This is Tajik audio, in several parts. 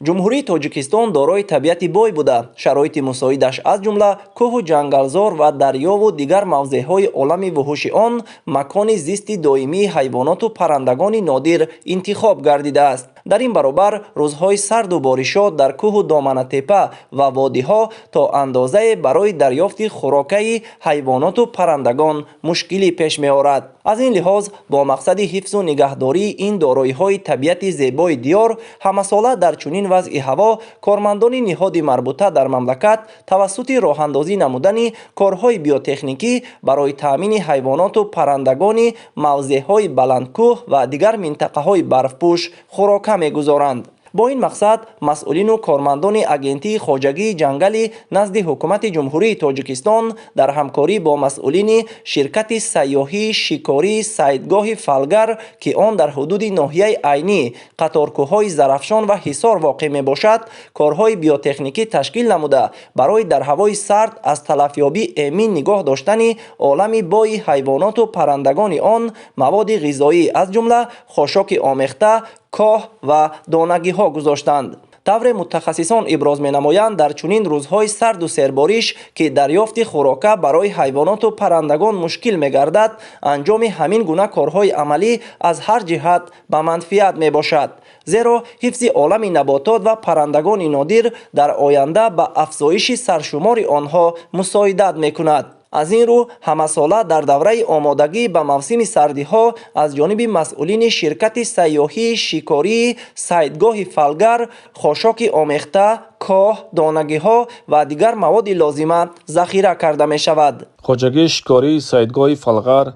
ҷумҳурии тоҷикистон дорои табиати бой буда, шароити мусоидаш аз ҷумла кӯҳу ҷангалзор ва дарёву дигар мавзеъҳои олами вуҳуши он макони зисти доимии ҳайвоноту паррандагони нодир интихоб гардидааст. дар ин баробар рӯзҳои сарду боришот дар кӯҳу доманатепа ва водиҳо то андозае барои дарёфти хӯрокаи ҳайвоноту паррандагон мушкилӣ пеш меорад. аз ин лиҳоз бо мақсади ҳифзу нигаҳдории ин дороиҳои табиати зебои диёр ҳамасола дар чунин вазъи ҳаво кормандони ниҳоди марбута дар мамлакат тавассути роҳандозӣ намудани корҳои биотехникӣ барои таъмини ҳайвоноту паррандагони мавзеъҳои баландкӯҳ ва дигар минтақаҳои барфпӯш хӯрока мегузоранд. бо ин мақсад масъулину кормандони агентии хоҷагии ҷангали назди ҳукумати ҷумҳурии тоҷикистон дар ҳамкорӣ бо масъулини ширкати сайёҳии шикории сайдгоҳи фалгар ки он дар ҳудуди ноҳияи айнӣ қаторкӯҳҳои зарафшон ва ҳисор воқеъ мебошад, корҳои биотехникӣ ташкил намуда барои дар ҳавои сард аз талафёбӣ эмин нигоҳ доштани олами бои ҳайвоноту паррандагони он маводи ғизоӣ аз ҷумла хошоки омехта, коҳ ва донагиҳо гузоштанд. тавре мутахассисон иброз менамоянд, дар чунин рӯзҳои сарду сербориш ки дарёфти хӯрока барои ҳайвоноту паррандагон мушкил мегардад, анҷоми ҳамин гуна корҳои амалӣ аз ҳар ҷиҳат ба манфиат мебошад. зеро ҳифзи олами наботот ва паррандагони нодир дар оянда ба афзоиши саршумори онҳо мусоидат мекунад. аз ин рӯ ҳамасола дар давраи омодагӣ ба мавсими сардиҳо аз ҷониби масъулини ширкати сайёҳии шикории сайдгоҳи фалгар хошоки омехта, коҳ, донагиҳо ва дигар маводи лозима захира карда мешавад. хоҷагии шикории сайдгоҳи фалгар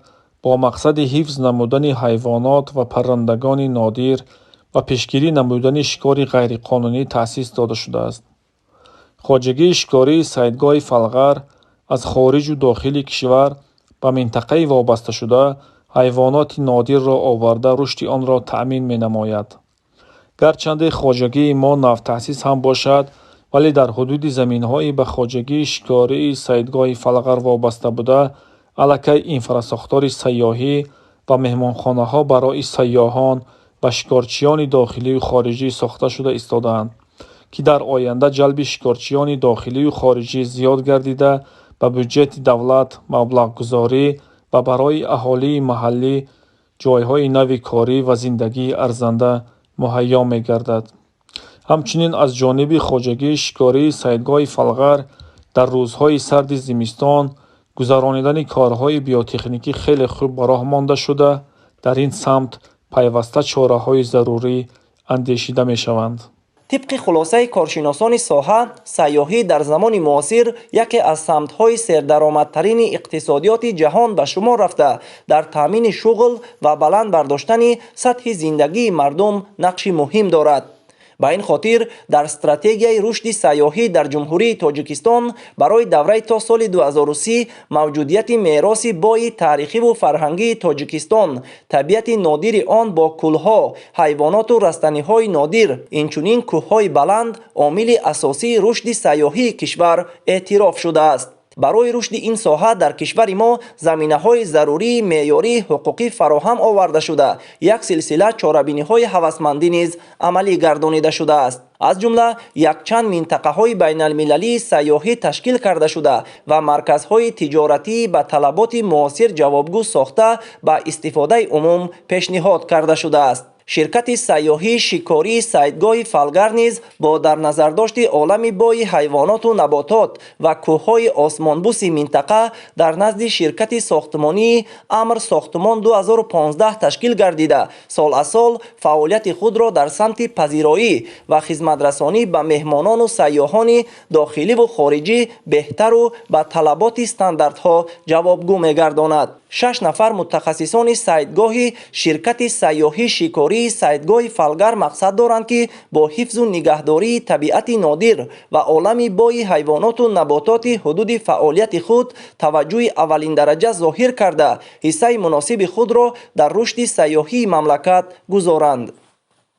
бо мақсади ҳифз намудани ҳайвонот ва паррандагони нодир ва пешгирӣ намудани шикори ғайриқонунӣ таъсис дода шудааст. хоҷагии шикории сайдгоҳи фалгар аз хориҷу дохили кишвар ба минтақаи вобасташуда ҳайвоноти нодирро оварда рушди онро таъмин менамояд. гарчанде хоҷагии мо навтаъсис ҳам бошад, вале дар ҳудуди заминҳои ба хоҷагии шикории сайдгоҳи фалгар вобаста буда аллакай инфрасохтори сайёҳӣ ва меҳмонхонаҳо барои сайёҳон ва шикорчиёни дохилию хориҷӣ сохта шуда истодаанд, ки дар оянда ҷалби шикорчиёни дохилию хориҷӣ зиёд гардида ба бюджети давлат маблағгузорӣ ва барои аҳолии маҳаллӣ ҷойҳои нави корӣ ва зиндагии арзанда муҳайё мегардад. ҳамчунин аз ҷониби хоҷагии шикории сайдгоҳи фалгар дар рӯзҳои сарди зимистон гузаронидани корҳои биотехникӣ хеле хуб ба роҳ монда шуда, дар ин самт пайваста чораҳои зарурӣ андешида мешаванд. طبق خلاصه کارشناسان ساحه، سیاحی در زمان معاصر یکی از سمت‌های سردرآمدترین اقتصادیات جهان به شمار رفته، در تامین شغل و بلند برداشتن سطح زندگی مردم نقش مهم دارد. با این خاطر در استراتژی رشد سیاحی در جمهوری تاجیکستان برای دوره تا سال 2030 موجودیت میراث بای تاریخی و فرهنگی تاجیکستان، طبیعت نادر آن با کلها، حیوانات و رستنی‌های نادر، اینچنین کوههای بلند عامل اساسی رشد سیاحی کشور اعتراف شده است. برای رشد این ساحه در کشور ما زمینه‌های ضروری معیاری حقوقی فراهم آورده شده، یک سلسله چاره‌بینی‌های هوسمندی نیز عملی گردانیده شده است. از جمله یک چند منطقه‌های بین‌المللی سیاحی تشکیل کرده شده و مرکزهای تجارتی به طلبات معاصر جوابگو ساخته به استفاده عموم پیشنهاد کرده شده است. شرکت سیاحی شکاری سایدگاه فالگر نیز با در نظر داشت عالم بای حیوانات و نباتات و کوههای آسمانبوس منطقه در نزد شرکت ساختمانی امر ساختمان 2015 تشکیل گردیده سال از سال فعالیت خود را در سمت پذیرایی و خدمت رسانی به مهمانان و سیاحان داخلی و خارجی بهتر و به طلبات استانداردها جوابگو می‌گرداند. 6 نفر متخصصان سایدگاه شرکت سیاحی شکاری سایدگاه فالگر مقصد دارند که با حفظ و نگهداری طبیعت نادر و عالم بای حیوانات و نباتات حدود فعالیت خود توجه اولین درجه ظاهر کرده حصه مناسب خود را در رشد سیاحی مملکت گذارند.